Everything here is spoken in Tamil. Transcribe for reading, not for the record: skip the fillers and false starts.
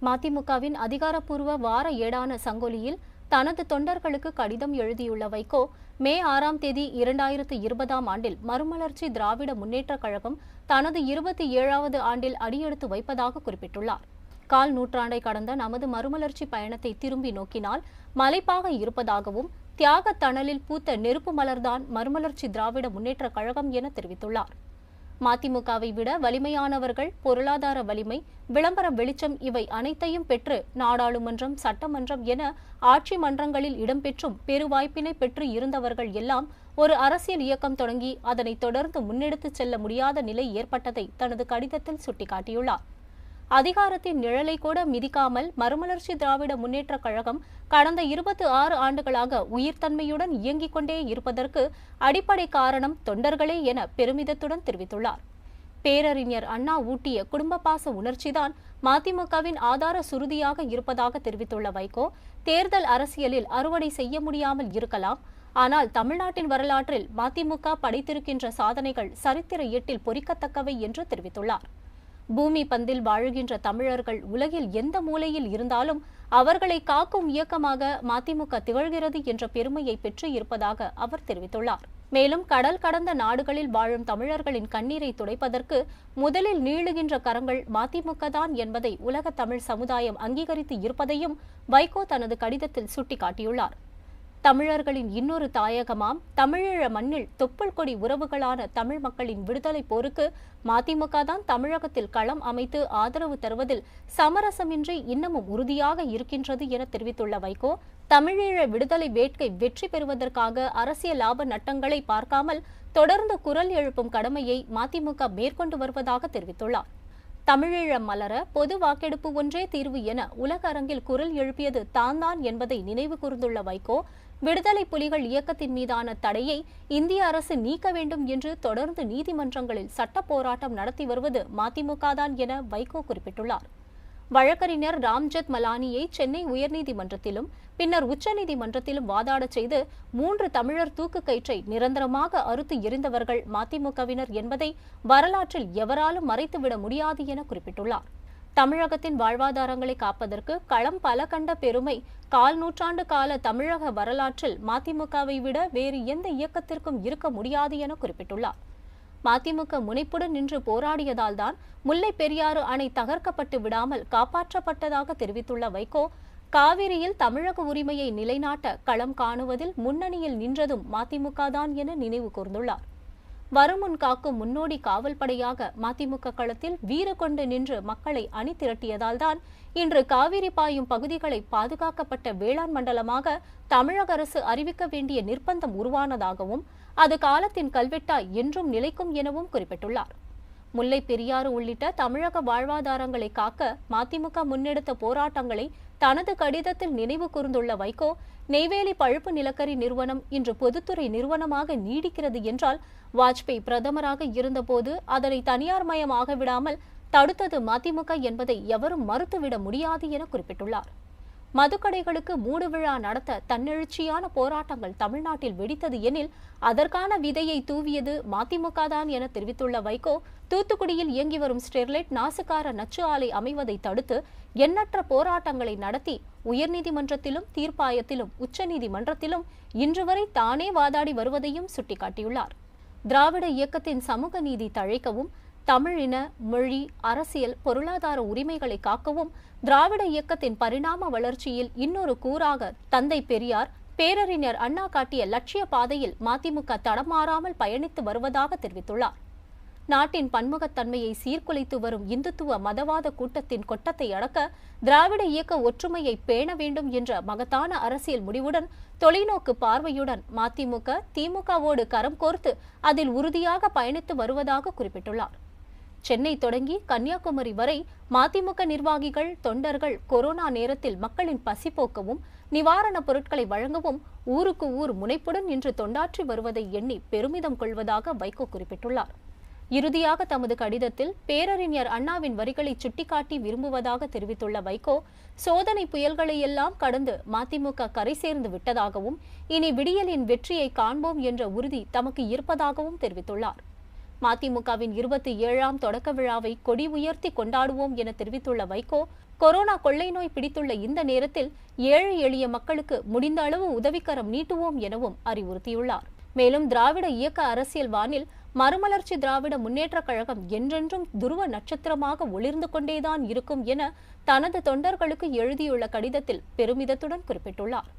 மதிமுகவின் அதிகாரப்பூர்வ வார ஏடான சங்கொலியில் தனது தொண்டர்களுக்கு கடிதம் எழுதியுள்ள வைகோ, மே 6ஆம் தேதி 2020ஆம் ஆண்டில் மறுமலர்ச்சி திராவிட முன்னேற்றக் கழகம் தனது 27வது ஆண்டில் அடியெடுத்து வைப்பதாக குறிப்பிட்டுள்ளார். கால் நூற்றாண்டை கடந்த நமது மறுமலர்ச்சி பயணத்தை திரும்பி நோக்கினால் மலைப்பாக இருப்பதாகவும், தியாக தணலில் பூத்த நெருப்பு மலர்தான் மறுமலர்ச்சி திராவிட முன்னேற்றக் கழகம் என தெரிவித்துள்ளார். மதிமுகவை விட வலிமையானவர்கள், பொருளாதார வலிமை, விளம்பர வெளிச்சம் இவை அனைத்தையும் பெற்று நாடாளுமன்றம், சட்டமன்றம் என ஆட்சி மன்றங்களில் இடம்பெற்றும் பெருவாய்ப்பினை பெற்று இருந்தவர்கள் எல்லாம் ஒரு அரசியல் இயக்கம் தொடங்கி அதனை தொடர்ந்து முன்னெடுத்துச் செல்ல முடியாத நிலை ஏற்பட்டதை தனது கடிதத்தில் சுட்டிக்காட்டியுள்ளார். அதிகாரத்தின் நிழலை கூட மிதிக்காமல் மறுமலர்ச்சி திராவிட முன்னேற்றக் கழகம் கடந்த 26 ஆண்டுகளாக உயிர்த்தன்மையுடன் இயங்கிக் கொண்டே இருப்பதற்கு அடிப்படை காரணம் தொண்டர்களே என பெருமிதத்துடன் தெரிவித்துள்ளார். பேரறிஞர் அண்ணா ஊட்டிய குடும்ப பாச உணர்ச்சிதான் மதிமுகவின் ஆதார சுருதியாக இருப்பதாக தெரிவித்துள்ள வைகோ, தேர்தல் அரசியலில் அறுவடை செய்ய முடியாமல் இருக்கலாம், ஆனால் தமிழ்நாட்டின் வரலாற்றில் மதிமுக படைத்திருக்கின்ற சாதனைகள் சரித்திர ஏட்டில் பொறிக்கத்தக்கவை என்று தெரிவித்துள்ளார். பூமி பந்தில் வாழுகின்ற தமிழர்கள் உலகில் எந்த மூலையில் இருந்தாலும் அவர்களை காக்கும் இயக்கமாக மதிமுக திகழ்கிறது என்ற பெருமையை பெற்று இருப்பதாக அவர் தெரிவித்துள்ளார். மேலும் கடல் கடந்த நாடுகளில் வாழும் தமிழர்களின் கண்ணீரை துடைப்பதற்கு முதலில் நீளுகின்ற கரங்கள் மதிமுக தான் என்பதை உலக தமிழ் சமுதாயம் அங்கீகரித்து இருப்பதையும் வைகோ தனது கடிதத்தில் சுட்டிக்காட்டியுள்ளார். தமிழர்களின் இன்னொரு தாயகமாம் தமிழீழ மண்ணில் தொப்புள் கொடி உறவுகளான தமிழ் மக்களின் விடுதலை போருக்கு மதிமுக தான் தமிழகத்தில் களம் அமைத்து ஆதரவு தருவதில் சமரசமின்றி இன்னமும் உறுதியாக இருக்கின்றது என தெரிவித்துள்ள வைகோ, தமிழீழ விடுதலை வேட்கை வெற்றி பெறுவதற்காக அரசியல் லாப நட்டங்களை பார்க்காமல் தொடர்ந்து குரல் எழுப்பும் கடமையை மதிமுக மேற்கொண்டு வருவதாக தெரிவித்துள்ளார். தமிழீழம் மலர பொது வாக்கெடுப்பு ஒன்றே தீர்வு என உலக அரங்கில் குரல் எழுப்பியது தான் என்பதை நினைவு கூர்ந்துள்ள வைகோ, விடுதலை புலிகள் இயக்கத்தின் மீதான தடையை இந்திய அரசு நீக்க வேண்டும் என்று தொடர்ந்து நீதிமன்றங்களில் சட்ட போராட்டம் நடத்தி வருவது மதிமுக தான் என வைகோ குறிப்பிட்டுள்ளார். வழக்கறிஞர் ராம்ஜெத் மலானியை சென்னை உயர்நீதிமன்றத்திலும் பின்னர் உச்சநீதிமன்றத்திலும் வாதாடச் செய்து 3 தமிழர் தூக்கு கயிற்றை நிரந்தரமாக அறுத்து எறிந்தவர்கள் மதிமுகவினர் என்பதை வரலாற்றில் எவராலும் மறைத்துவிட முடியாது என குறிப்பிட்டுள்ளார். தமிழகத்தின் வாழ்வாதாரங்களை காப்பதற்கு களம் பல கண்ட பெருமை 1/4 நூற்றாண்டு கால தமிழக வரலாற்றில் மதிமுகவை விட வேறு எந்த இயக்கத்திற்கும் இருக்க முடியாது என குறிப்பிட்டுள்ளார். மதிமுக முனைப்புடன் நின்று போராடியதால் தான் முல்லை பெரியாறு அணை தகர்க்கப்பட்டு விடாமல் காப்பாற்றப்பட்டதாக தெரிவித்துள்ள வைகோ, காவிரியில் தமிழக உரிமையை நிலைநாட்ட களம் காணுவதில் முன்னணியில் நின்றதும் மதிமுக தான் என நினைவு கூர்ந்துள்ளார். வருமுன் காக்கும் முன்னோடி காவல் படையாக மதிமுக களத்தில் வீறு கொண்டு நின்று மக்களை அணி திரட்டியதால் தான் இன்று காவிரி பாயும் பகுதிகளை பாதுகாக்கப்பட்ட வேளாண் மண்டலமாக தமிழக அரசு அறிவிக்க வேண்டிய நிர்பந்தம் உருவானதாகவும், அது காலத்தின் கல்வெட்டாய் என்றும் நிலைக்கும் எனவும் குறிப்பிட்டுள்ளார். முல்லை பெரியாறு உள்ளிட்ட தமிழக வாழ்வாதாரங்களை காக்க மதிமுக முன்னெடுத்த போராட்டங்களை தனது கடிதத்தில் நினைவு கூர்ந்துள்ள வைகோ, நெய்வேலி பழுப்பு நிலக்கரி நிறுவனம் இன்று பொதுத்துறை நிறுவனமாக நீடிக்கிறது என்றால் வாஜ்பாய் பிரதமராக இருந்தபோது அதனை தனியார் மயமாக விடாமல் தடுத்தது மதிமுக என்பதை எவரும் மறுத்துவிட முடியாது என குறிப்பிட்டுள்ளார். மதுக்கடைகளுக்கு மூடு விழா நடத்த தன்னெழுச்சியான போராட்டங்கள் தமிழ்நாட்டில் வெடித்தது எனில் அதற்கான விதையை தூவியது மதிமுக தான் என தெரிவித்துள்ள வைகோ, தூத்துக்குடியில் இயங்கி வரும் ஸ்டெர்லைட் நாசுக்கார நச்சு ஆலை அமைவதை தடுத்து எண்ணற்ற போராட்டங்களை நடத்தி உயர்நீதிமன்றத்திலும் தீர்ப்பாயத்திலும் உச்சநீதிமன்றத்திலும் இன்று வரை தானே வாதாடி வருவதையும் சுட்டிக்காட்டியுள்ளார். திராவிட இயக்கத்தின் சமூக நீதி தழைக்கவும், தமிழின, மொழி, அரசியல், பொருளாதார உரிமைகளை காக்கவும் திராவிட இயக்கத்தின் பரிணாம வளர்ச்சியில் இன்னொரு கூறாக தந்தை பெரியார், பேரறிஞர் அண்ணா காட்டிய லட்சிய பாதையில் மதிமுக தடமாறாமல் பயணித்து வருவதாக தெரிவித்துள்ளார். நாட்டின் பன்முகத்தன்மையை சீர்குலைத்து வரும் இந்துத்துவ மதவாத கூட்டத்தின் கொட்டத்தை அடக்க திராவிட இயக்க ஒற்றுமையை பேண வேண்டும் என்ற மகத்தான அரசியல் முடிவுடன், தொலைநோக்கு பார்வையுடன் மதிமுக திமுகவோடு கரம் கோர்த்து அதில் உறுதியாக பயணித்து வருவதாக குறிப்பிட்டுள்ளார். சென்னை தொடங்கி கன்னியாகுமரி வரை மதிமுக நிர்வாகிகள், தொண்டர்கள் கொரோனா நேரத்தில் மக்களின் பசி போக்கவும் நிவாரணப் பொருட்களை வழங்கவும் ஊருக்கு ஊர் முனைப்புடன் இன்று தொண்டாற்றி வருவதை எண்ணி பெருமிதம் கொள்வதாக வைகோ குறிப்பிட்டுள்ளார். இறுதியாக தமது கடிதத்தில் பேரறிஞர் அண்ணாவின் வரிகளை சுட்டிக்காட்டி விரும்புவதாக தெரிவித்துள்ள வைகோ, சோதனை புயல்களை எல்லாம் கடந்து மதிமுக கரை சேர்ந்து விட்டதாகவும், இனி விடியலின் வெற்றியை காண்போம் என்ற உறுதி தமக்கு இருப்பதாகவும் தெரிவித்துள்ளார். மதிமுகவின் 27ஆம் தொடக்க விழாவை கொடி உயர்த்தி கொண்டாடுவோம் என தெரிவித்துள்ள வைகோ, கொரோனா கொள்ளை நோய் பிடித்துள்ள இந்த நேரத்தில் ஏழை எளிய மக்களுக்கு முடிந்த அளவு உதவிக்கரம் நீட்டுவோம் எனவும் அறிவுறுத்தியுள்ளார். மேலும் திராவிட இயக்க அரசியல் வானில் மறுமலர்ச்சி திராவிட முன்னேற்றக் கழகம் என்றென்றும் துருவ நட்சத்திரமாக ஒளிர்ந்து கொண்டேதான் இருக்கும் என தனது தொண்டர்களுக்கு எழுதியுள்ள கடிதத்தில் பெருமிதத்துடன் குறிப்பிட்டுள்ளார்.